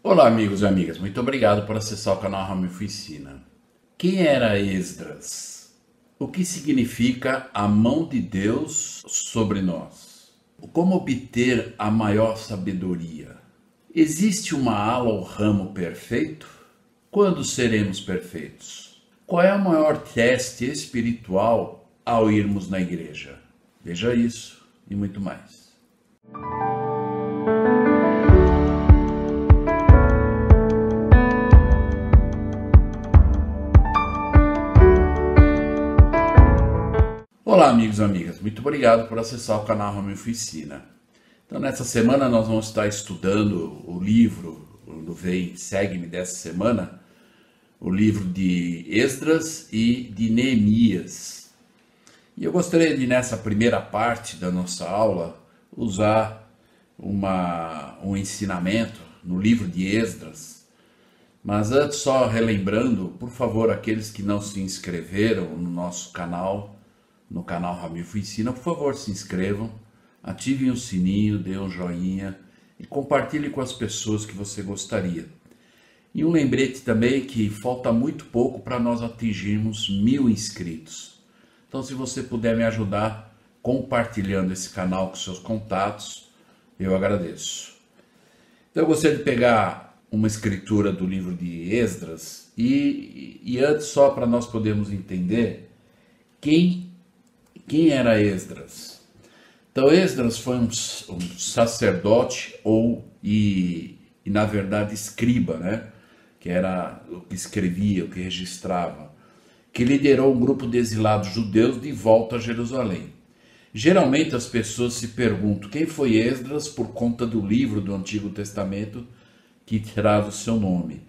Olá, amigos e amigas, muito obrigado por acessar o canal Ramilfo Ensina. Quem era Esdras? O que significa a mão de Deus sobre nós? Como obter a maior sabedoria? Existe uma ala ou ramo perfeito? Quando seremos perfeitos? Qual é o maior teste espiritual ao irmos na igreja? Veja isso e muito mais. Olá, amigos e amigas, muito obrigado por acessar o canal Ramilfo Ensina. Então, nessa semana nós vamos estar estudando o livro do Vem Segue-me dessa semana, o livro de Esdras e de Neemias. E eu gostaria de, nessa primeira parte da nossa aula, usar um ensinamento no livro de Esdras. Mas antes, só relembrando, por favor, aqueles que não se inscreveram no nosso canal, no canal Ramilfo Ensina, por favor, se inscrevam, ativem o sininho, dêem um joinha e compartilhem com as pessoas que você gostaria. E um lembrete também que falta muito pouco para nós atingirmos 1000 inscritos. Então, se você puder me ajudar compartilhando esse canal com seus contatos, eu agradeço. Então, eu gostaria de pegar uma escritura do livro de Esdras e antes, só para nós podermos entender quem era Esdras. Então, Esdras foi um sacerdote e na verdade escriba, né? Que era o que escrevia, o que registrava, que liderou um grupo de exilados judeus de volta a Jerusalém. Geralmente as pessoas se perguntam quem foi Esdras por conta do livro do Antigo Testamento que traz o seu nome.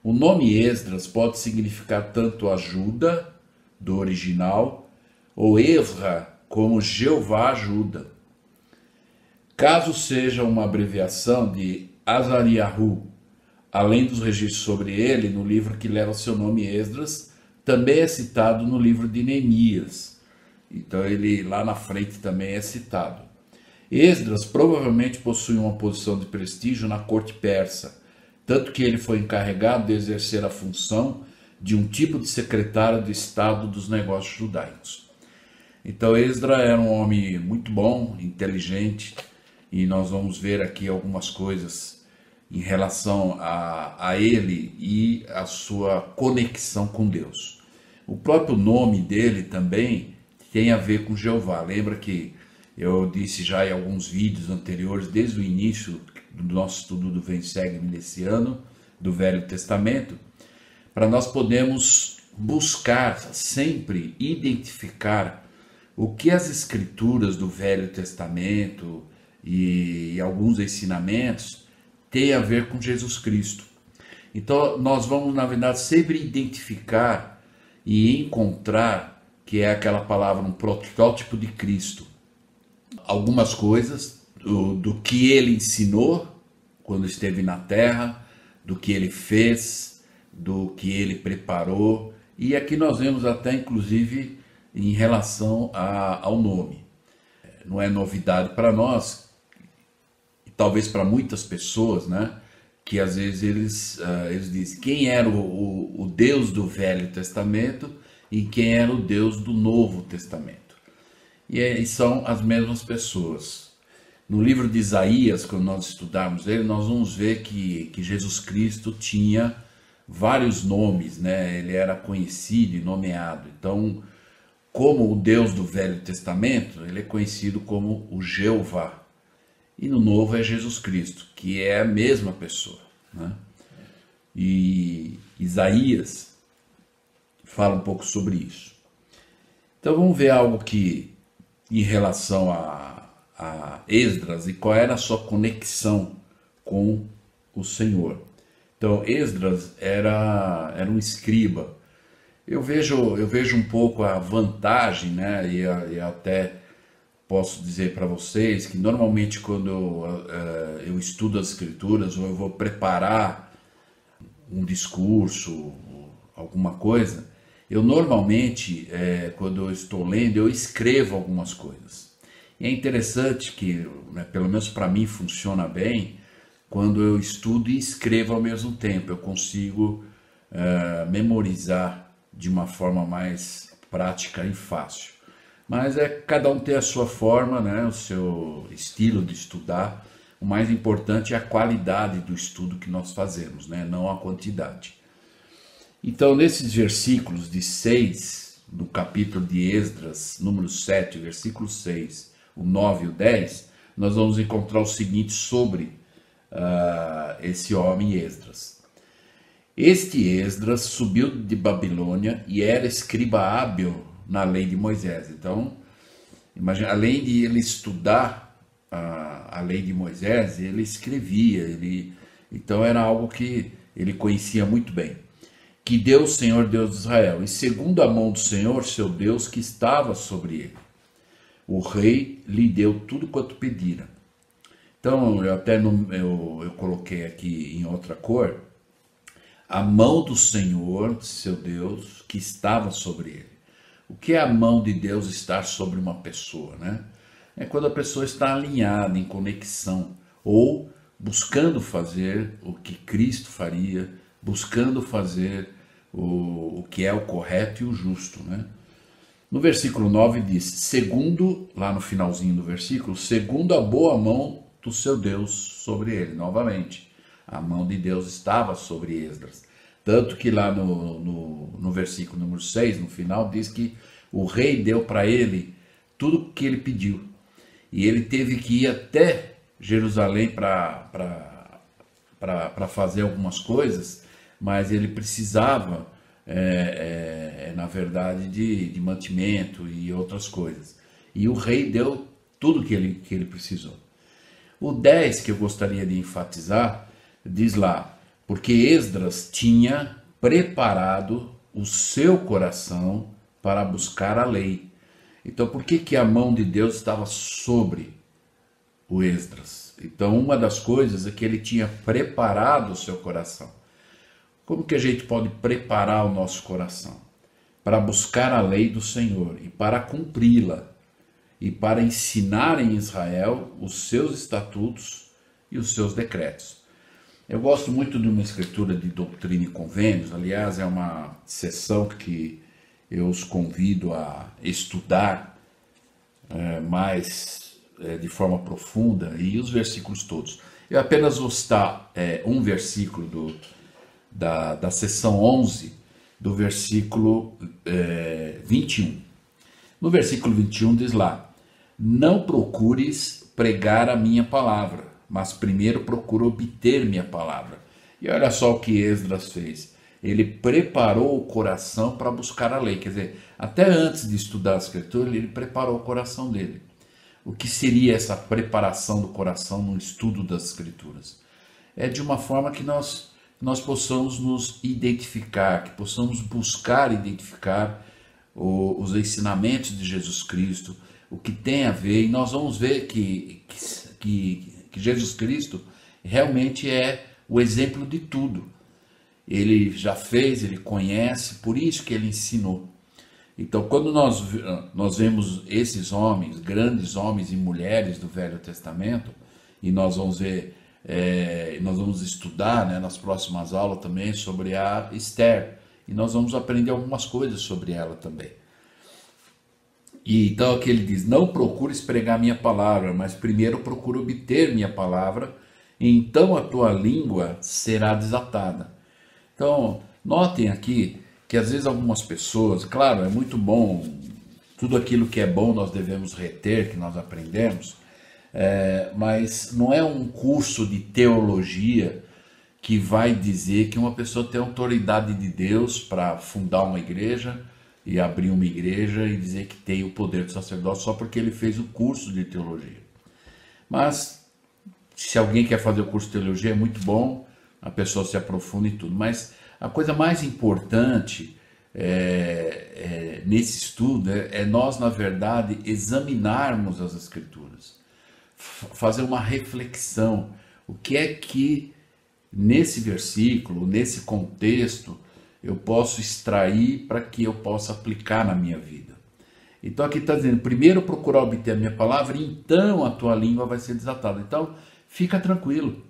O nome Esdras pode significar tanto ajuda, do original, ou Ezra, como Jeová ajuda. Caso seja uma abreviação de Azariahu, além dos registros sobre ele, no livro que leva seu nome Esdras, também é citado no livro de Neemias. Então ele lá na frente também é citado. Esdras provavelmente possui uma posição de prestígio na corte persa, tanto que ele foi encarregado de exercer a função de um tipo de secretário de Estado dos negócios judaicos. Então Esdras era um homem muito bom, inteligente, e nós vamos ver aqui algumas coisas em relação a ele e a sua conexão com Deus. O próprio nome dele também tem a ver com Jeová. Lembra que eu disse já em alguns vídeos anteriores, desde o início do nosso estudo do Vem Segue-me desse ano, do Velho Testamento, para nós podermos buscar sempre identificar o que as escrituras do Velho Testamento e alguns ensinamentos têm a ver com Jesus Cristo. Então nós vamos, na verdade, sempre identificar e encontrar, que é aquela palavra, um protótipo de Cristo. Algumas coisas do que ele ensinou quando esteve na terra, do que ele fez, do que ele preparou. E aqui nós vemos até, inclusive, em relação ao nome. Não é novidade para nós, e talvez para muitas pessoas, né? Que às vezes eles dizem quem era o Deus do Velho Testamento e quem era o Deus do Novo Testamento. E são as mesmas pessoas. No livro de Isaías, quando nós estudarmos ele, nós vamos ver que Jesus Cristo tinha vários nomes, né? Ele era conhecido e nomeado. Então, como o Deus do Velho Testamento, ele é conhecido como o Jeová. E no Novo é Jesus Cristo, que é a mesma pessoa, né? E Isaías fala um pouco sobre isso. Então vamos ver algo que, em relação a Esdras, e qual era a sua conexão com o Senhor. Então Esdras era um escriba. Eu vejo um pouco a vantagem, né? E até posso dizer para vocês que normalmente quando eu estudo as escrituras ou eu vou preparar um discurso, alguma coisa, eu normalmente, quando eu estou lendo, eu escrevo algumas coisas. E é interessante que, né, pelo menos para mim funciona bem, quando eu estudo e escrevo ao mesmo tempo. Eu consigo memorizar de uma forma mais prática e fácil. Mas cada um tem a sua forma, né, o seu estilo de estudar. O mais importante é a qualidade do estudo que nós fazemos, né, não a quantidade. Então, nesses versículos de 6, no capítulo de Esdras, número 7, versículo 6, o 9 e o 10, nós vamos encontrar o seguinte sobre esse homem Esdras. Este Esdras subiu de Babilônia e era escriba hábil na lei de Moisés. Então, imagina, além de ele estudar a lei de Moisés, ele escrevia, então era algo que ele conhecia muito bem. Que deu o Senhor Deus de Israel, e segundo a mão do Senhor, seu Deus, que estava sobre ele. O rei lhe deu tudo quanto pedira. Então, eu coloquei aqui em outra cor, a mão do Senhor, seu Deus, que estava sobre ele. O que é a mão de Deus estar sobre uma pessoa, né? É quando a pessoa está alinhada, em conexão, ou buscando fazer o que Cristo faria, buscando fazer o que é o correto e o justo, né? No versículo 9 diz, segundo, lá no finalzinho do versículo, segundo a boa mão do seu Deus sobre ele, novamente. A mão de Deus estava sobre Esdras. Tanto que lá no versículo número 6, no final, diz que o rei deu para ele tudo o que ele pediu. E ele teve que ir até Jerusalém para fazer algumas coisas, mas ele precisava, na verdade, de mantimento e outras coisas. E o rei deu tudo que ele precisou. O 10 que eu gostaria de enfatizar, diz lá, porque Esdras tinha preparado o seu coração para buscar a lei. Então, por que a mão de Deus estava sobre o Esdras? Então, uma das coisas é que ele tinha preparado o seu coração. Como que a gente pode preparar o nosso coração? Para buscar a lei do Senhor e para cumpri-la, e para ensinar em Israel os seus estatutos e os seus decretos. Eu gosto muito de uma escritura de Doutrina e Convênios, aliás, é uma sessão que eu os convido a estudar mais de forma profunda, e os versículos todos. Eu apenas vou citar um versículo da sessão 11, do versículo 21. No versículo 21 diz lá, não procures pregar a minha palavra, mas primeiro procura obter minha palavra. E olha só o que Esdras fez. Ele preparou o coração para buscar a lei. Quer dizer, até antes de estudar a escritura, ele preparou o coração dele. O que seria essa preparação do coração no estudo das escrituras? É de uma forma que nós possamos nos identificar, que possamos buscar identificar os ensinamentos de Jesus Cristo, o que tem a ver, e nós vamos ver que Jesus Cristo realmente é o exemplo de tudo. Ele já fez, ele conhece, por isso que ele ensinou. Então, quando nós vemos esses homens, grandes homens e mulheres do Velho Testamento, e nós vamos ver, nós vamos estudar, né, nas próximas aulas também sobre a Esther, e nós vamos aprender algumas coisas sobre ela também. E então aqui ele diz, não procures pregar minha palavra, mas primeiro procura obter minha palavra, e então a tua língua será desatada. Então, notem aqui que às vezes algumas pessoas, claro, é muito bom, tudo aquilo que é bom nós devemos reter, que nós aprendemos, mas não é um curso de teologia que vai dizer que uma pessoa tem autoridade de Deus para fundar uma igreja e abrir uma igreja e dizer que tem o poder do sacerdócio só porque ele fez o curso de teologia. Mas, se alguém quer fazer o curso de teologia, é muito bom, a pessoa se aprofunda e tudo, mas a coisa mais importante nesse estudo é nós, na verdade, examinarmos as Escrituras, fazer uma reflexão. O que é que nesse versículo, nesse contexto, eu posso extrair para que eu possa aplicar na minha vida? Então aqui está dizendo, primeiro procurar obter a minha palavra, então a tua língua vai ser desatada. Então fica tranquilo,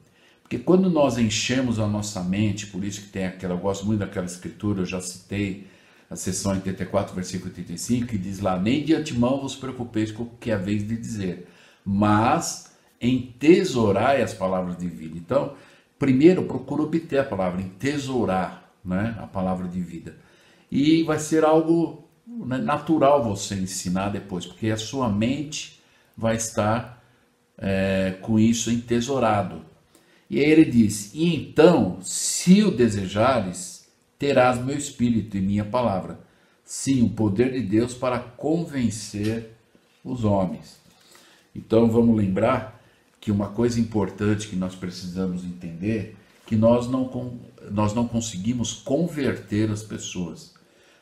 Porque quando nós enchemos a nossa mente, por isso que tem aquela, eu gosto muito daquela escritura, eu já citei a seção 84, versículo 85, que diz lá: nem de antemão vos preocupeis com o que é a vez de dizer, mas entesourai as palavras de vida. Então, primeiro procura obter a palavra, entesourar, né, a palavra de vida. E vai ser algo natural você ensinar depois, porque a sua mente vai estar com isso entesourado. E aí ele diz: e então, se o desejares, terás meu espírito e minha palavra. Sim, o poder de Deus para convencer os homens. Então vamos lembrar que uma coisa importante que nós precisamos entender, que nós não conseguimos converter as pessoas.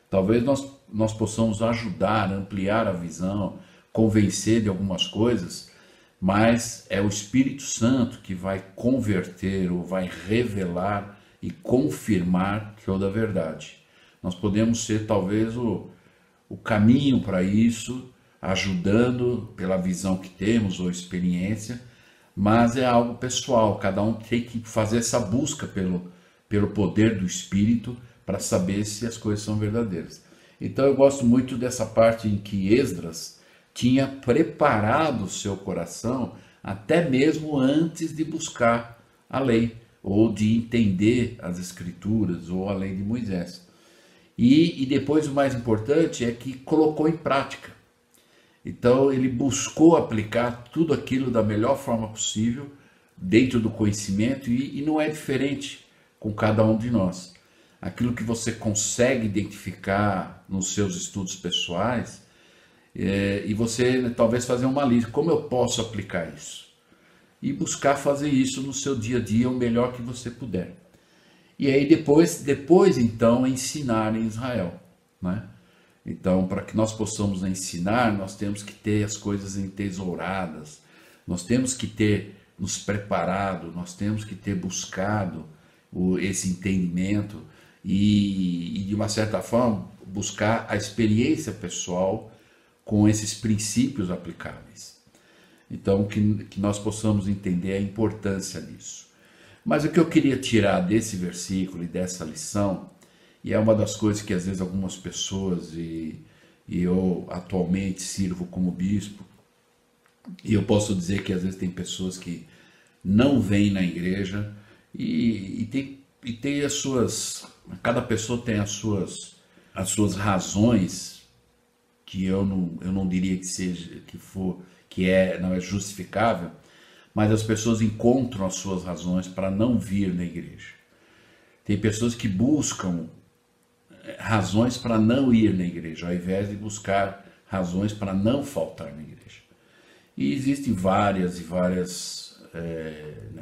Talvez nós possamos ajudar, ampliar a visão, convencer de algumas coisas, mas é o Espírito Santo que vai converter ou vai revelar e confirmar toda a verdade. Nós podemos ser talvez o caminho para isso, ajudando pela visão que temos ou experiência, mas é algo pessoal, cada um tem que fazer essa busca pelo poder do Espírito para saber se as coisas são verdadeiras. Então eu gosto muito dessa parte em que Esdras tinha preparado o seu coração até mesmo antes de buscar a lei, ou de entender as escrituras, ou a lei de Moisés. E depois o mais importante é que colocou em prática. Então ele buscou aplicar tudo aquilo da melhor forma possível, dentro do conhecimento, e não é diferente com cada um de nós. Aquilo que você consegue identificar nos seus estudos pessoais, e você talvez fazer uma lista, como eu posso aplicar isso? E buscar fazer isso no seu dia a dia o melhor que você puder. E aí depois então ensinar em Israel, né? Então, para que nós possamos ensinar, nós temos que ter as coisas entesouradas, nós temos que ter nos preparado, nós temos que ter buscado esse entendimento e de uma certa forma buscar a experiência pessoal com esses princípios aplicáveis. Então, que nós possamos entender a importância disso. Mas o que eu queria tirar desse versículo e dessa lição, e é uma das coisas que às vezes algumas pessoas, e eu atualmente sirvo como bispo, e eu posso dizer que às vezes tem pessoas que não vêm na igreja e tem as suas, cada pessoa tem as suas razões, que eu não diria que seja, não é justificável, mas as pessoas encontram as suas razões para não vir na igreja. Tem pessoas que buscam razões para não ir na igreja, ao invés de buscar razões para não faltar na igreja. E existem várias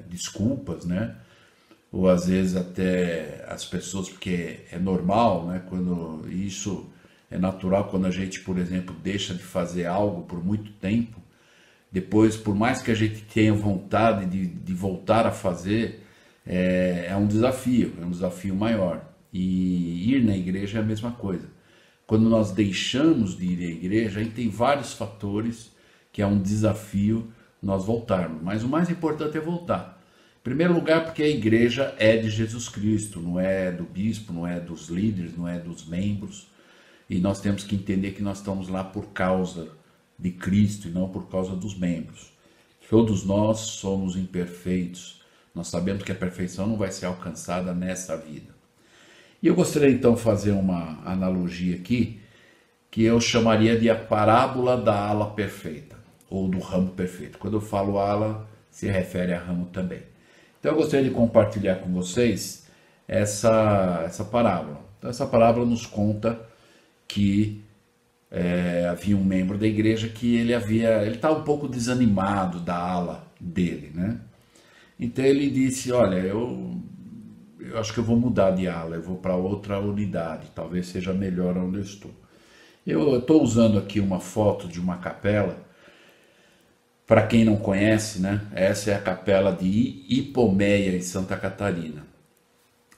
desculpas, né? Ou às vezes até as pessoas, porque é normal, né? Quando isso é natural, quando a gente, por exemplo, deixa de fazer algo por muito tempo, depois, por mais que a gente tenha vontade de voltar a fazer, é um desafio maior. E ir na igreja é a mesma coisa. Quando nós deixamos de ir à igreja, aí tem vários fatores que é um desafio nós voltarmos. Mas o mais importante é voltar. Em primeiro lugar, porque a igreja é de Jesus Cristo, não é do bispo, não é dos líderes, não é dos membros. E nós temos que entender que nós estamos lá por causa de Cristo e não por causa dos membros. Todos nós somos imperfeitos. Nós sabemos que a perfeição não vai ser alcançada nessa vida. E eu gostaria então de fazer uma analogia aqui, que eu chamaria de a parábola da ala perfeita, ou do ramo perfeito. Quando eu falo ala, se refere a ramo também. Então eu gostaria de compartilhar com vocês essa parábola. Então essa parábola nos conta que havia um membro da igreja que ele estava um pouco desanimado da ala dele, né? Então ele disse: olha, eu acho que eu vou mudar de ala, eu vou para outra unidade, talvez seja melhor onde eu estou. Eu estou usando aqui uma foto de uma capela, para quem não conhece, né? Essa é a capela de Ipomeia, em Santa Catarina.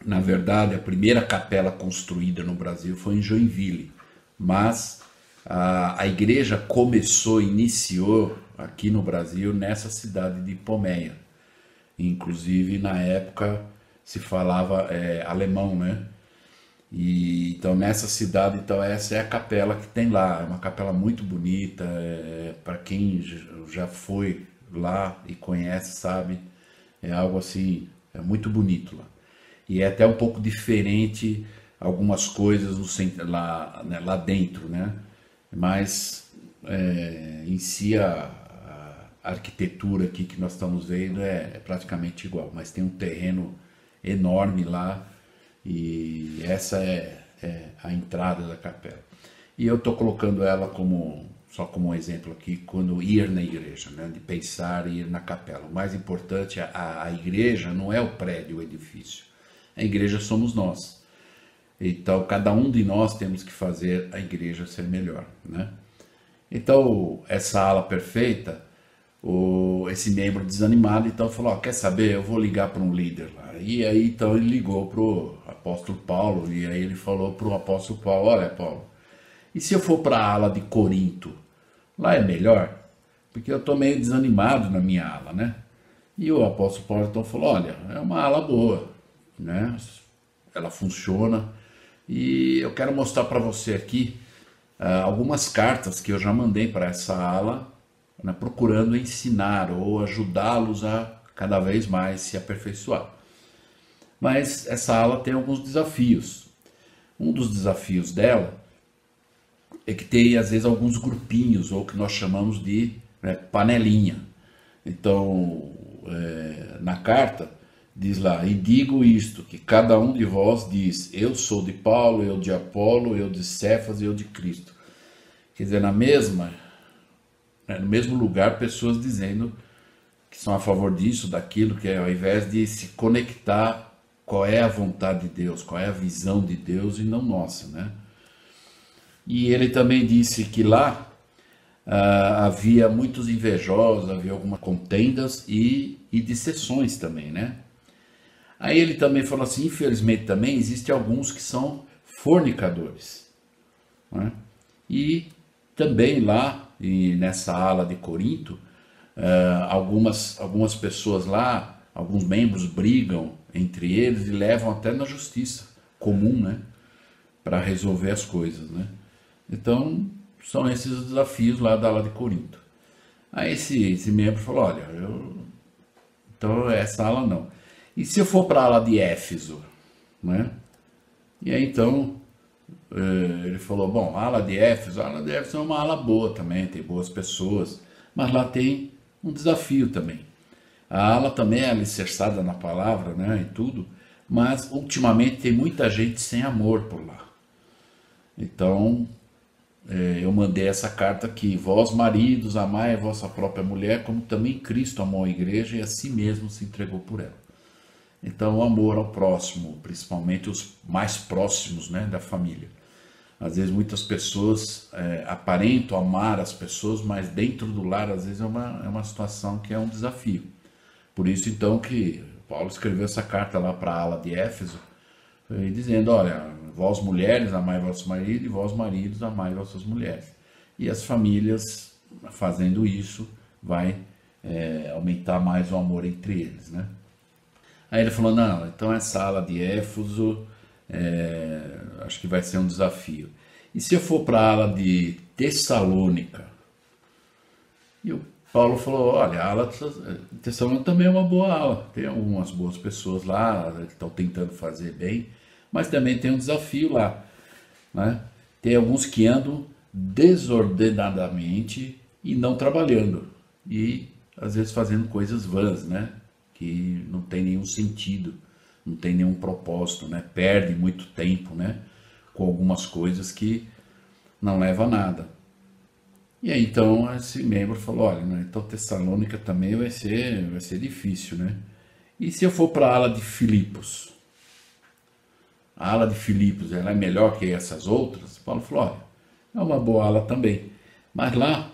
Na verdade, a primeira capela construída no Brasil foi em Joinville, mas a igreja iniciou aqui no Brasil, nessa cidade de Ipomeia. inclusive na época se falava alemão, né? E então nessa cidade, então essa é a capela que tem lá, é uma capela muito bonita, para quem já foi lá e conhece, sabe, é algo assim, é muito bonito lá. E é até um pouco diferente algumas coisas lá, né, lá dentro, né? Mas em si a arquitetura aqui que nós estamos vendo é praticamente igual, mas tem um terreno enorme lá e essa é a entrada da capela. E eu estou colocando ela só como um exemplo aqui, quando ir na igreja, né? De pensar e ir na capela. O mais importante, a igreja não é o prédio, o edifício. A igreja somos nós. Então, cada um de nós temos que fazer a igreja ser melhor, né? Então, essa ala perfeita, esse membro desanimado, então falou, ó, quer saber, eu vou ligar para um líder lá. E aí, então, ele ligou para o apóstolo Paulo, e aí ele falou para o apóstolo Paulo, olha, Paulo, e se eu for para a ala de Corinto? Lá é melhor? Porque eu estou meio desanimado na minha ala, né? E o apóstolo Paulo então falou, olha, é uma ala boa, né? Ela funciona, e eu quero mostrar para você aqui algumas cartas que eu já mandei para essa ala, né, procurando ensinar ou ajudá-los a cada vez mais se aperfeiçoar. Mas essa ala tem alguns desafios. Um dos desafios dela é que tem às vezes alguns grupinhos, ou que nós chamamos de panelinha. Então, na carta diz lá, e digo isto, que cada um de vós diz, eu sou de Paulo, eu de Apolo, eu de Cefas e eu de Cristo. Quer dizer, no mesmo lugar, pessoas dizendo que são a favor disso, daquilo, que ao invés de se conectar qual é a vontade de Deus, qual é a visão de Deus e não nossa, né? E ele também disse que lá havia muitos invejosos, havia algumas contendas e dissensões também, né? Aí ele também falou assim, infelizmente também existem alguns que são fornicadores, né? E também lá, e nessa ala de Corinto, algumas pessoas lá, alguns membros brigam entre eles e levam até na justiça comum, né? Para resolver as coisas, né? Então, são esses os desafios lá da ala de Corinto. Aí esse membro falou, olha, então essa ala não. E se eu for para a ala de Éfeso, né? E aí então ele falou, bom, a ala de Éfeso é uma ala boa também, tem boas pessoas, mas lá tem um desafio também. A ala também é alicerçada na palavra, né, e tudo, mas ultimamente tem muita gente sem amor por lá. Então, eu mandei essa carta aqui, vós maridos, amai a vossa própria mulher, como também Cristo amou a igreja e a si mesmo se entregou por ela. Então, o amor ao próximo, principalmente os mais próximos, né, da família. Às vezes muitas pessoas aparentam amar as pessoas, mas dentro do lar às vezes é uma situação que é um desafio. Por isso então que Paulo escreveu essa carta lá para a ala de Éfeso, dizendo, olha, vós mulheres amai vosso marido e vós maridos amai vossas mulheres. E as famílias fazendo isso vai aumentar mais o amor entre eles, né? Aí ele falou, não, então essa ala de Éfeso acho que vai ser um desafio. E se eu for para a ala de Tessalônica? E o Paulo falou, olha, a ala de Tessalônica também é uma boa ala. Tem algumas boas pessoas lá que estão tentando fazer bem, mas também tem um desafio lá, né? Tem alguns que andam desordenadamente e não trabalhando. E às vezes fazendo coisas vãs, né? Que não tem nenhum sentido, não tem nenhum propósito, né? Perde muito tempo, né? Com algumas coisas que não levam a nada. E aí então esse membro falou, olha, né, então Tessalônica também vai ser difícil, né? E se eu for para a ala de Filipos? A ala de Filipos, ela é melhor que essas outras? Paulo falou, olha, é uma boa ala também. Mas lá,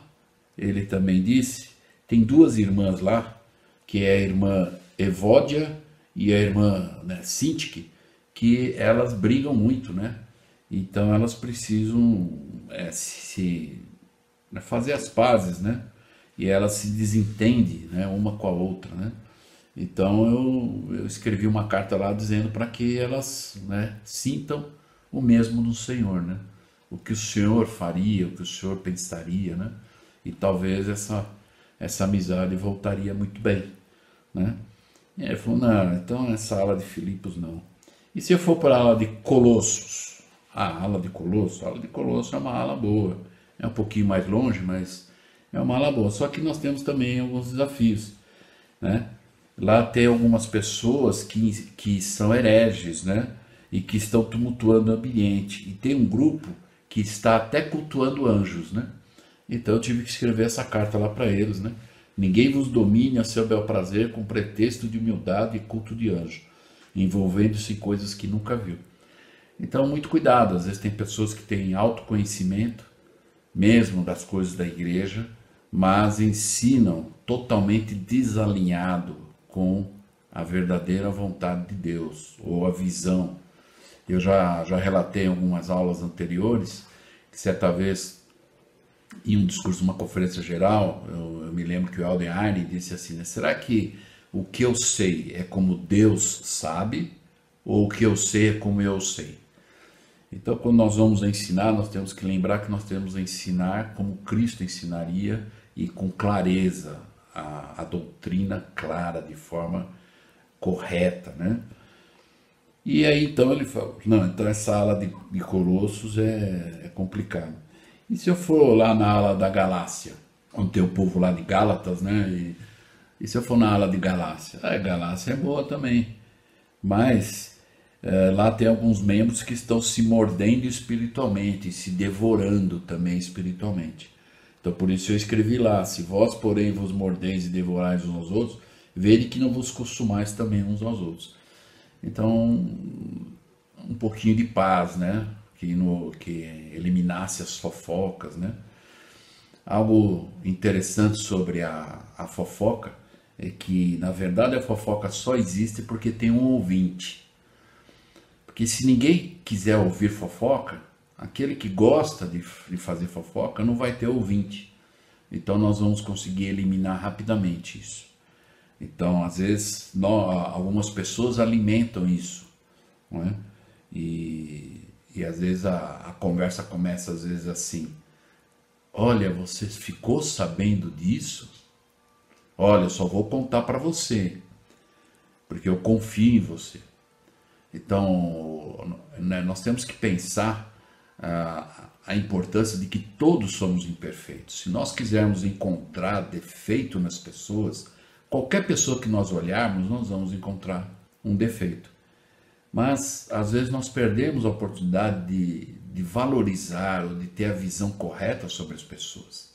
ele também disse, tem duas irmãs lá, que é a irmã Evódia e a irmã, né, Sintique, que elas brigam muito, né? Então elas precisam fazer as pazes, né? E elas se desentendem, né, uma com a outra, né? Então eu escrevi uma carta lá dizendo para que elas, né, sintam o mesmo no Senhor, né? O que o Senhor faria, o que o Senhor pensaria, né? E talvez essa amizade voltaria muito bem, né? E aí ele falou, não, então essa ala de Filipos não. E se eu for para a ala de Colossos? A ala de Colossos é uma ala boa. É um pouquinho mais longe, mas é uma ala boa. Só que nós temos também alguns desafios, né? Lá tem algumas pessoas que são hereges, né? E que estão tumultuando o ambiente. E tem um grupo que está até cultuando anjos, né? Então eu tive que escrever essa carta lá para eles, né? Ninguém vos domine a seu bel prazer com pretexto de humildade e culto de anjo, envolvendo-se em coisas que nunca viu. Então, muito cuidado. Às vezes tem pessoas que têm autoconhecimento, mesmo das coisas da igreja, mas ensinam totalmente desalinhado com a verdadeira vontade de Deus, ou a visão. Eu já relatei em algumas aulas anteriores, que certa vez, em um discurso de uma conferência geral, eu me lembro que o Alden Einstein disse assim, né, será que o que eu sei é como Deus sabe, ou o que eu sei é como eu sei? Então, quando nós vamos ensinar, nós temos que lembrar que nós temos que ensinar como Cristo ensinaria e com clareza, a doutrina clara, de forma correta, né? E aí então ele falou, não, então essa ala de Colossos é complicado. E se eu for lá na ala da Galácia, onde tem o povo lá de Gálatas, né? E se eu for na ala de Galácia? Galácia é boa também, mas lá tem alguns membros que estão se mordendo espiritualmente, se devorando também espiritualmente. Então por isso eu escrevi lá, se vós porém vos mordeis e devorais uns aos outros, vede que não vos consumais também uns aos outros. Então, um pouquinho de paz, né? Que eliminasse as fofocas, né? Algo interessante sobre a fofoca é que, na verdade, a fofoca só existe porque tem um ouvinte. Porque se ninguém quiser ouvir fofoca, aquele que gosta de fazer fofoca não vai ter ouvinte. Então nós vamos conseguir eliminar rapidamente isso. Então, às vezes, algumas pessoas alimentam isso, não é? E às vezes a conversa começa às vezes assim, olha, você ficou sabendo disso? Olha, eu só vou contar para você, porque eu confio em você. Então, né, nós temos que pensar a importância de que todos somos imperfeitos. Se nós quisermos encontrar defeito nas pessoas, qualquer pessoa que nós olharmos, nós vamos encontrar um defeito. Mas, às vezes, nós perdemos a oportunidade de valorizar ou de ter a visão correta sobre as pessoas.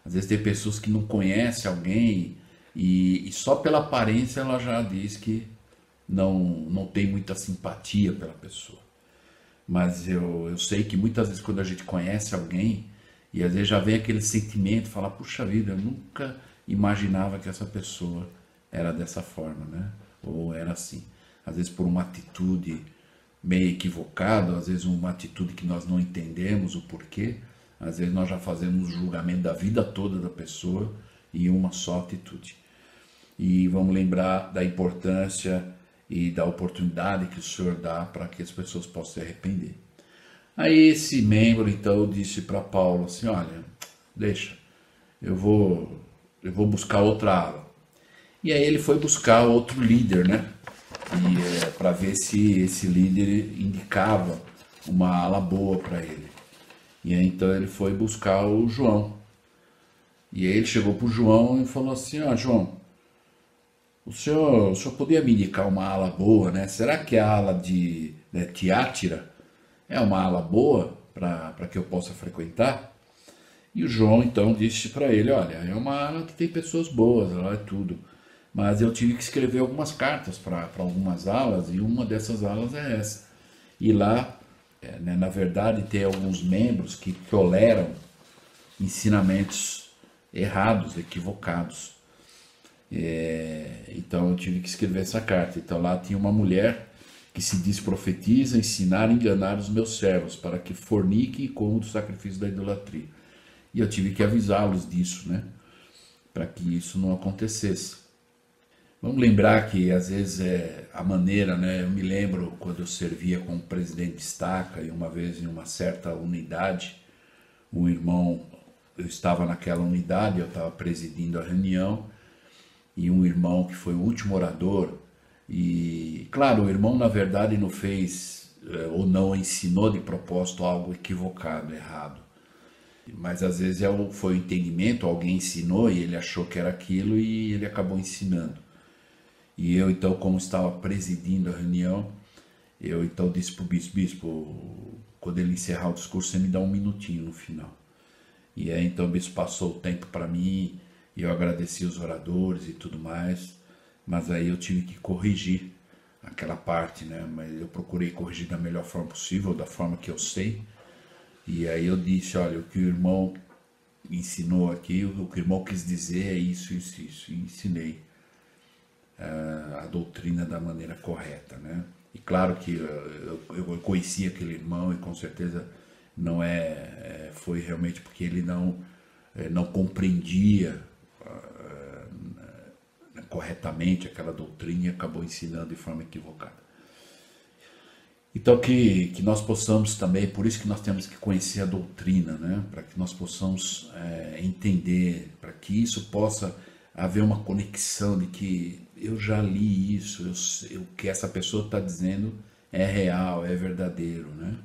Às vezes tem pessoas que não conhecem alguém e só pela aparência ela já diz que não tem muita simpatia pela pessoa. Mas eu sei que muitas vezes quando a gente conhece alguém, e às vezes já vem aquele sentimento, fala, puxa vida, eu nunca imaginava que essa pessoa era dessa forma, né? Ou era assim. Às vezes por uma atitude meio equivocada, às vezes uma atitude que nós não entendemos o porquê, às vezes nós já fazemos o julgamento da vida toda da pessoa em uma só atitude. E vamos lembrar da importância e da oportunidade que o Senhor dá para que as pessoas possam se arrepender. Aí esse membro então disse para Paulo assim, olha, deixa, eu vou buscar outra ala. E aí ele foi buscar outro líder, né? E para ver se esse líder indicava uma ala boa para ele. E aí então ele foi buscar o João. E aí ele chegou para o João e falou assim, ó, João, o senhor poderia me indicar uma ala boa, né? Será que a ala de Tiátira é uma ala boa para que eu possa frequentar? E o João então disse para ele, olha, é uma ala que tem pessoas boas, ela é tudo. Mas eu tive que escrever algumas cartas para algumas alas e uma dessas alas é essa. E lá, né, na verdade, tem alguns membros que toleram ensinamentos errados, equivocados. Então eu tive que escrever essa carta. Então lá tinha uma mulher que se diz profetiza, ensinar e enganar os meus servos para que forniquem e comam do sacrifício da idolatria. E eu tive que avisá-los disso, né? Para que isso não acontecesse. Vamos lembrar que às vezes é a maneira, né? Eu me lembro quando eu servia como presidente de estaca e uma vez em uma certa unidade, um irmão, eu estava naquela unidade, eu estava presidindo a reunião e um irmão que foi o último orador e, claro, o irmão na verdade não fez ou não ensinou de propósito algo equivocado, errado. Mas às vezes foi o entendimento, alguém ensinou e ele achou que era aquilo e ele acabou ensinando. E eu então, como estava presidindo a reunião, eu então disse para o bispo, bispo, quando ele encerrar o discurso, você me dá um minutinho no final. E aí então o bispo passou o tempo para mim, e eu agradeci os oradores e tudo mais, mas aí eu tive que corrigir aquela parte, né? Mas eu procurei corrigir da melhor forma possível, da forma que eu sei. E aí eu disse, olha, o que o irmão ensinou aqui, o que o irmão quis dizer é isso, isso, isso. E ensinei a doutrina da maneira correta, né? E claro que eu conheci aquele irmão e com certeza não foi realmente porque ele não compreendia corretamente aquela doutrina e acabou ensinando de forma equivocada. Então que nós possamos também, por isso que nós temos que conhecer a doutrina, né? Para que nós possamos entender, para que isso possa haver uma conexão de que eu já li isso, o que essa pessoa está dizendo é real, é verdadeiro, né?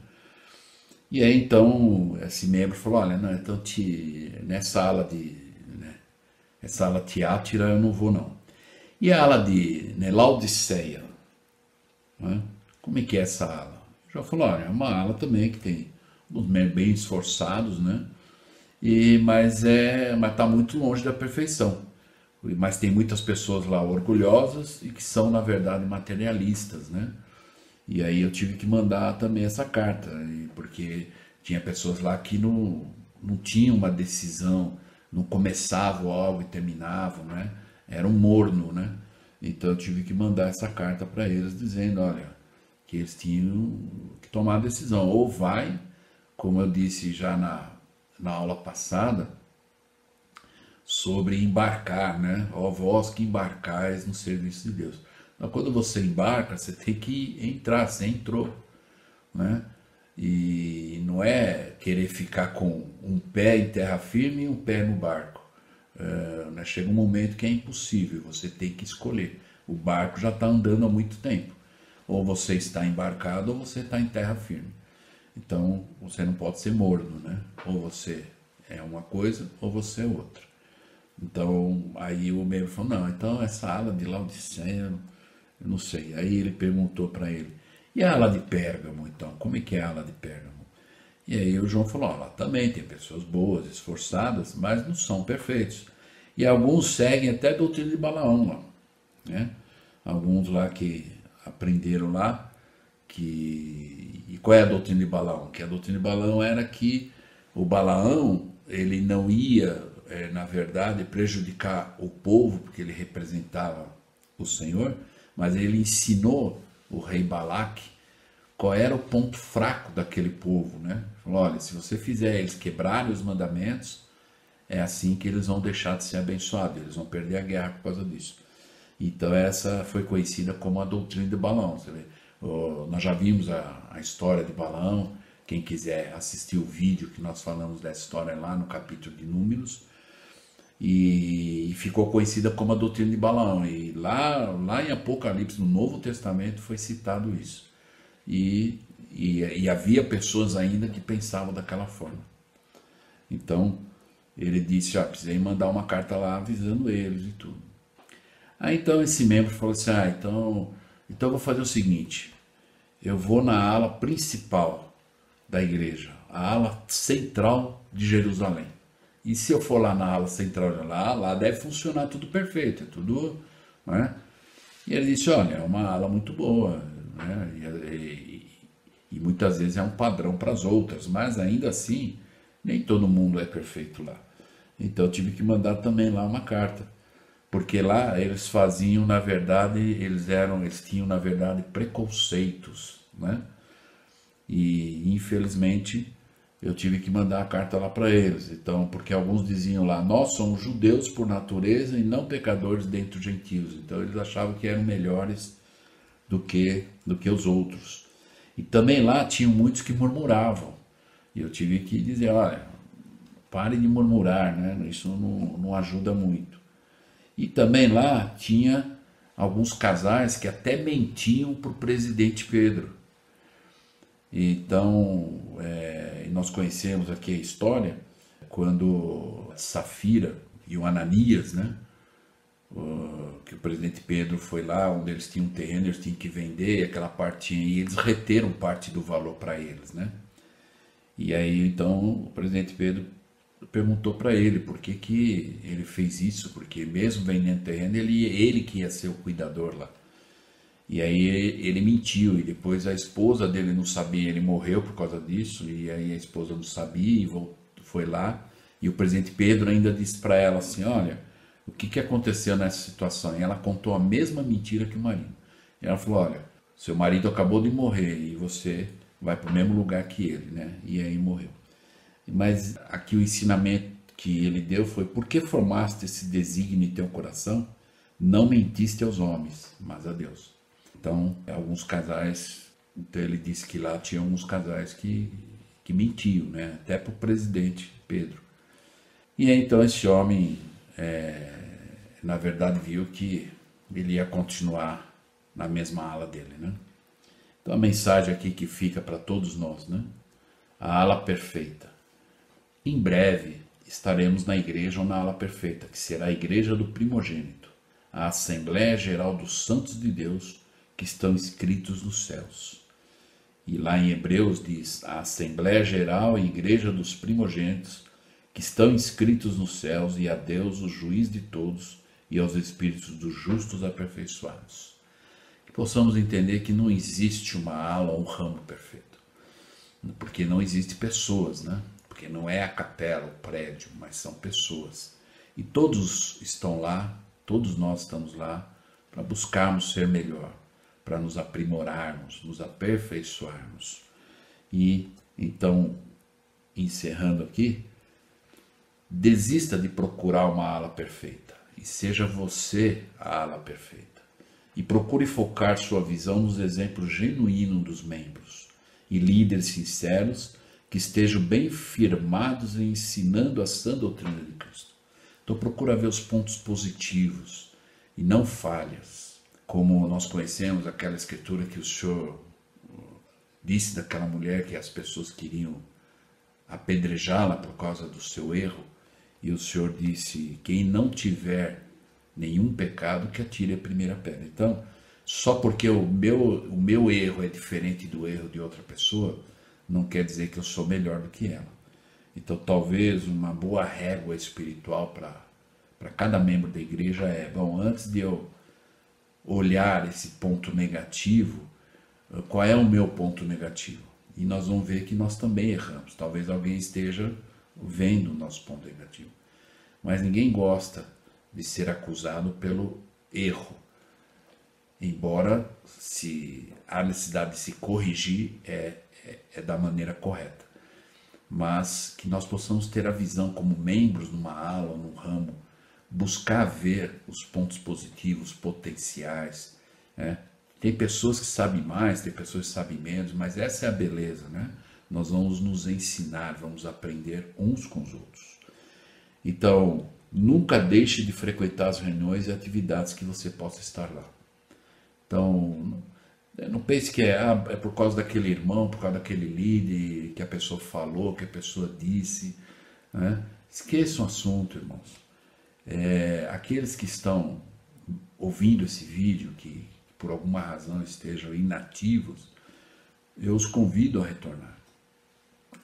E aí então esse membro falou, olha, não, então nessa aula né, essa aula Tiátira eu não vou não. E a aula de Laodiceia, né? Como é que é essa ala? Já falou, olha, é uma ala também que tem uns bem esforçados, né? Mas está muito longe da perfeição. Mas tem muitas pessoas lá orgulhosas e que são, na verdade, materialistas, né? E aí eu tive que mandar também essa carta, porque tinha pessoas lá que não tinham uma decisão, não começavam algo e terminavam, né? Era um morno, né? Então eu tive que mandar essa carta para eles dizendo, olha, que eles tinham que tomar a decisão. Ou vai, como eu disse já na aula passada, sobre embarcar, né? Ó vós que embarcais no serviço de Deus. Então, quando você embarca, você tem que entrar, você entrou, né? E não é querer ficar com um pé em terra firme e um pé no barco. Né? Chega um momento que é impossível, você tem que escolher. O barco já está andando há muito tempo. Ou você está embarcado ou você está em terra firme. Então, você não pode ser morno, né? Ou você é uma coisa ou você é outra. Então, aí o membro falou, não, então essa ala de Laodiceia, eu não sei. Aí ele perguntou para ele, e a ala de Pérgamo, então? Como é que é a ala de Pérgamo? E aí o João falou, ó, lá também tem pessoas boas, esforçadas, mas não são perfeitos. E alguns seguem até a doutrina de Balaão lá, né? Alguns lá que aprenderam lá, e qual é a doutrina de Balaão? Que a doutrina de Balaão era que o Balaão, ele não ia, na verdade, prejudicar o povo, porque ele representava o Senhor, mas ele ensinou o rei Balaque qual era o ponto fraco daquele povo, né? Falou, olha, se você fizer eles quebrarem os mandamentos, é assim que eles vão deixar de ser abençoados, eles vão perder a guerra por causa disso. Então essa foi conhecida como a doutrina de Balaão. Você vê, nós já vimos a história de Balaão, quem quiser assistir o vídeo que nós falamos dessa história lá no capítulo de Números, e ficou conhecida como a doutrina de Balaão. E lá em Apocalipse, no Novo Testamento, foi citado isso. E havia pessoas ainda que pensavam daquela forma. Então ele disse, precisei mandar uma carta lá avisando eles e tudo. Aí então esse membro falou assim, então eu vou fazer o seguinte, eu vou na ala principal da igreja, a ala central de Jerusalém. E se eu for lá na ala central de lá deve funcionar tudo perfeito, é tudo, né? E ele disse, olha, é uma ala muito boa, né? E muitas vezes é um padrão para as outras, mas ainda assim, nem todo mundo é perfeito lá. Então eu tive que mandar também lá uma carta. Porque lá eles faziam, na verdade, eles tinham, na verdade, preconceitos, né? E, infelizmente, eu tive que mandar a carta lá para eles. Então, porque alguns diziam lá, nós somos judeus por natureza e não pecadores dentre os gentios. Então eles achavam que eram melhores do que os outros. E também lá tinham muitos que murmuravam. E eu tive que dizer, olha, pare de murmurar, né? Isso não ajuda muito. E também lá tinha alguns casais que até mentiam para o presidente Pedro. Então, nós conhecemos aqui a história, quando Safira e o Ananias, né? Que o presidente Pedro foi lá, onde eles tinham um terreno, eles tinham que vender, aquela parte e eles reteram parte do valor para eles, né? E aí então o presidente Pedro perguntou para ele por que que ele fez isso, porque mesmo vendendo terreno, ele que ia ser o cuidador lá. E aí ele mentiu, e depois a esposa dele não sabia, ele morreu por causa disso, e aí a esposa não sabia e foi lá, e o presidente Pedro ainda disse para ela assim, olha, o que aconteceu nessa situação? E ela contou a mesma mentira que o marido. E ela falou, olha, seu marido acabou de morrer e você vai para o mesmo lugar que ele, né? E aí morreu. Mas aqui o ensinamento que ele deu foi, por que formaste esse desígnio em teu coração? Não mentiste aos homens, mas a Deus. Então, alguns casais, então ele disse que lá tinha alguns casais que mentiam, né? Até para o presidente Pedro. E aí então esse homem, na verdade, viu que ele ia continuar na mesma ala dele, né? Então a mensagem aqui que fica para todos nós, né? A ala perfeita. Em breve estaremos na igreja ou na ala perfeita, que será a igreja do primogênito, a Assembleia Geral dos Santos de Deus que estão inscritos nos céus. E lá em Hebreus diz, a Assembleia Geral e Igreja dos Primogênitos que estão inscritos nos céus, e a Deus, o juiz de todos, e aos espíritos dos justos aperfeiçoados. Que possamos entender que não existe uma ala ou um ramo perfeito, porque não existe pessoas, né? Porque não é a capela, o prédio, mas são pessoas. E todos estão lá, todos nós estamos lá para buscarmos ser melhor, para nos aprimorarmos, nos aperfeiçoarmos. E então, encerrando aqui, desista de procurar uma ala perfeita e seja você a ala perfeita. E procure focar sua visão nos exemplos genuínos dos membros e líderes sinceros que estejam bem firmados em ensinando a sã doutrina de Cristo. Então procura ver os pontos positivos e não falhas. Como nós conhecemos aquela escritura que o Senhor disse daquela mulher que as pessoas queriam apedrejá-la por causa do seu erro, e o Senhor disse, quem não tiver nenhum pecado que atire a primeira pedra. Então, só porque o meu erro é diferente do erro de outra pessoa, não quer dizer que eu sou melhor do que ela. Então, talvez uma boa régua espiritual para cada membro da igreja bom, antes de eu olhar esse ponto negativo, qual é o meu ponto negativo? E nós vamos ver que nós também erramos. Talvez alguém esteja vendo o nosso ponto negativo. Mas ninguém gosta de ser acusado pelo erro. Embora, se há necessidade de se corrigir, é da maneira correta. Mas que nós possamos ter a visão como membros numa ala ou num ramo, buscar ver os pontos positivos, potenciais. Tem pessoas que sabem mais, tem pessoas que sabem menos, mas essa é a beleza, né? Nós vamos nos ensinar, vamos aprender uns com os outros. Então, nunca deixe de frequentar as reuniões e atividades que você possa estar lá. Então, não pense que é por causa daquele irmão, por causa daquele líder, que a pessoa falou, que a pessoa disse. Né? Esqueça o assunto, irmãos. Aqueles que estão ouvindo esse vídeo, que por alguma razão estejam inativos, eu os convido a retornar.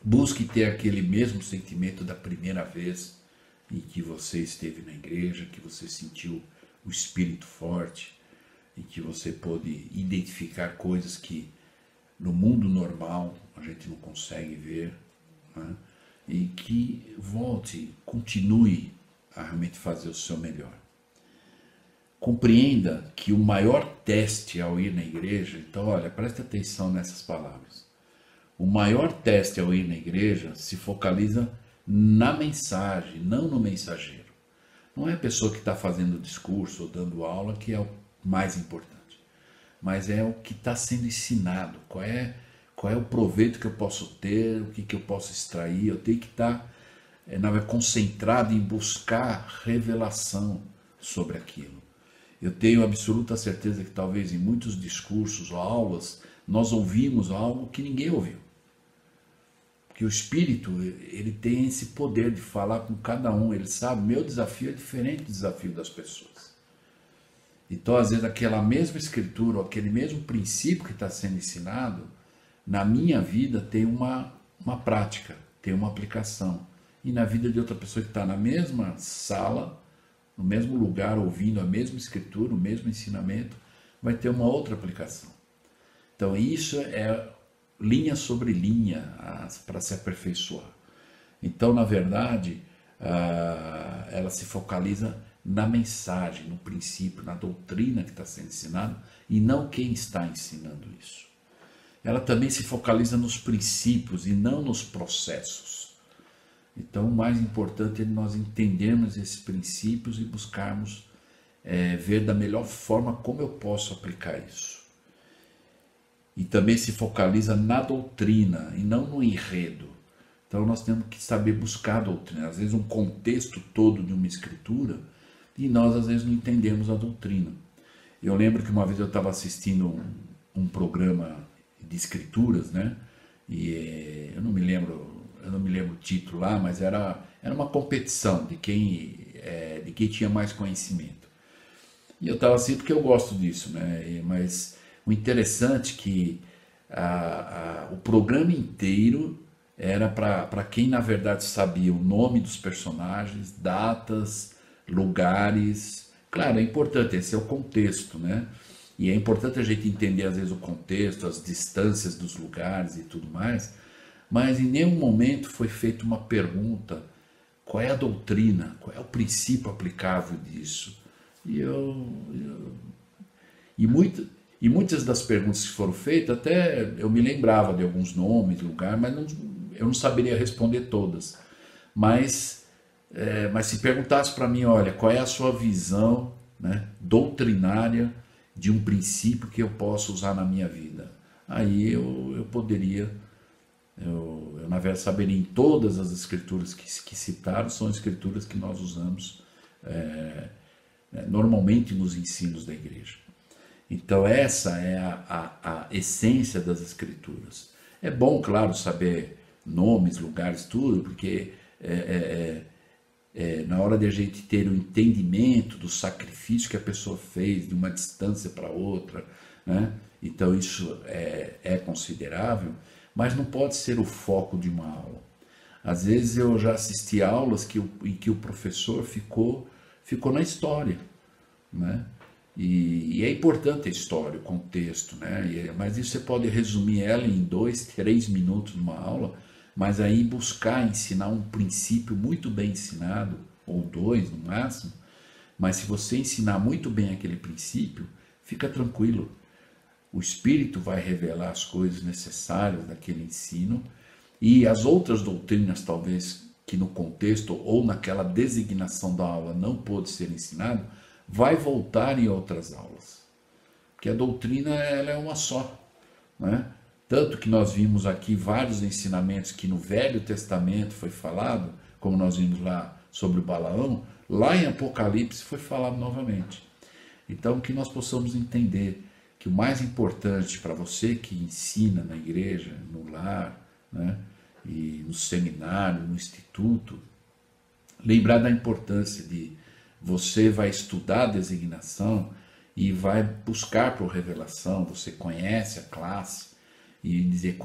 Busque ter aquele mesmo sentimento da primeira vez em que você esteve na igreja, que você sentiu o Espírito forte, em que você pôde identificar coisas que no mundo normal a gente não consegue ver, né? E que volte, continue a realmente fazer o seu melhor. Compreenda que o maior teste ao ir na igreja, então olha, preste atenção nessas palavras. O maior teste ao ir na igreja se focaliza na mensagem, não no mensageiro. Não é a pessoa que está fazendo discurso ou dando aula que é o mais importante, mas é o que está sendo ensinado. Qual é o proveito que eu posso ter, o que eu posso extrair. Eu tenho que estar concentrado em buscar revelação sobre aquilo. Eu tenho absoluta certeza que talvez em muitos discursos ou aulas nós ouvimos algo que ninguém ouviu. Que o Espírito, ele tem esse poder de falar com cada um, ele sabe, meu desafio é diferente do desafio das pessoas. Então, às vezes, aquela mesma escritura, ou aquele mesmo princípio que está sendo ensinado, na minha vida tem uma prática, tem uma aplicação. E na vida de outra pessoa que está na mesma sala, no mesmo lugar, ouvindo a mesma escritura, o mesmo ensinamento, vai ter uma outra aplicação. Então, isso é linha sobre linha para se aperfeiçoar. Então, na verdade, ela se focaliza na mensagem, no princípio, na doutrina que está sendo ensinada e não quem está ensinando isso. Ela também se focaliza nos princípios e não nos processos. Então, o mais importante é nós entendermos esses princípios e buscarmos ver da melhor forma como eu posso aplicar isso. E também se focaliza na doutrina e não no enredo. Então nós temos que saber buscar a doutrina. Às vezes um contexto todo de uma escritura e nós às vezes não entendemos a doutrina. Eu lembro que uma vez eu estava assistindo um programa de escrituras, né? E eu não me lembro o título lá, mas era uma competição de quem tinha mais conhecimento. E eu estava assim porque eu gosto disso, né? Mas o interessante é que o programa inteiro era para quem na verdade sabia o nome dos personagens, datas, lugares. Claro, é importante, esse é o contexto, né? E é importante a gente entender às vezes o contexto, as distâncias dos lugares e tudo mais, mas em nenhum momento foi feita uma pergunta: qual é a doutrina, qual é o princípio aplicável disso? E muitas das perguntas que foram feitas, até eu me lembrava de alguns nomes, lugares, mas eu não saberia responder todas. Mas se perguntasse para mim, olha, qual é a sua visão, né, doutrinária de um princípio que eu posso usar na minha vida? Aí eu poderia, na verdade, saberia em todas as escrituras que citaram, são escrituras que nós usamos normalmente nos ensinos da igreja. Então essa é a essência das escrituras. É bom, claro, saber nomes, lugares, tudo, porque na hora de a gente ter o entendimento do sacrifício que a pessoa fez de uma distância para outra, né? Então isso é considerável, mas não pode ser o foco de uma aula. Às vezes eu já assisti aulas em que o professor ficou na história, né? E é importante a história, o contexto, né? Mas isso você pode resumir ela em 2, 3 minutos numa aula, mas aí buscar ensinar um princípio muito bem ensinado, ou 2 no máximo, mas se você ensinar muito bem aquele princípio, fica tranquilo. O Espírito vai revelar as coisas necessárias daquele ensino e as outras doutrinas, talvez, que no contexto ou naquela designação da aula não pôde ser ensinado, vai voltar em outras aulas, porque a doutrina ela é uma só, né? Tanto que nós vimos aqui vários ensinamentos que no Velho Testamento foi falado, como nós vimos lá sobre o Balaão, lá em Apocalipse foi falado novamente. Então que nós possamos entender que o mais importante para você que ensina na igreja, no lar, né, e no seminário, no instituto, lembrar da importância de você vai estudar a designação e vai buscar por revelação, você conhece a classe e dizer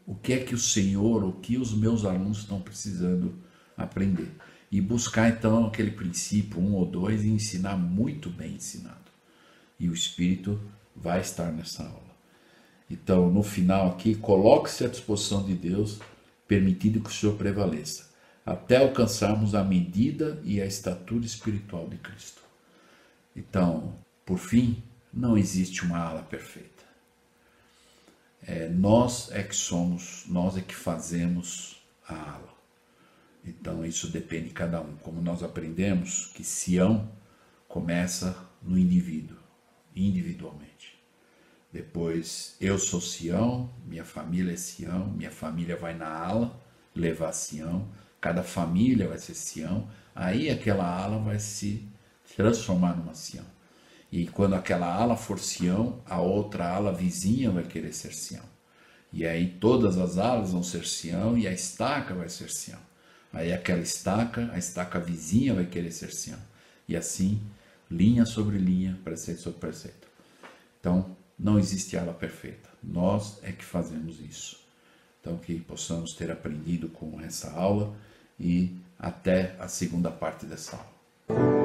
o que é que o Senhor, o que os meus alunos estão precisando aprender. E buscar então aquele princípio 1 ou 2 e ensinar muito bem ensinado. E o Espírito vai estar nessa aula. Então, no final aqui, coloque-se à disposição de Deus, permitido que o Senhor prevaleça, até alcançarmos a medida e a estatura espiritual de Cristo. Então, por fim, não existe uma ala perfeita. nós é que somos, nós é que fazemos a ala. Então isso depende de cada um. Como nós aprendemos que Sião começa no indivíduo, individualmente. Depois eu sou Sião, minha família é Sião, minha família vai na ala levar Sião, cada família vai ser Sião, aí aquela ala vai se transformar numa Sião. E quando aquela ala for Sião, a outra ala vizinha vai querer ser Sião. E aí todas as alas vão ser Sião e a estaca vai ser Sião. Aí aquela estaca, a estaca vizinha vai querer ser Sião. E assim, linha sobre linha, preceito sobre preceito. Então, não existe ala perfeita. Nós é que fazemos isso. Então, que possamos ter aprendido com essa aula e até a segunda parte dessa aula.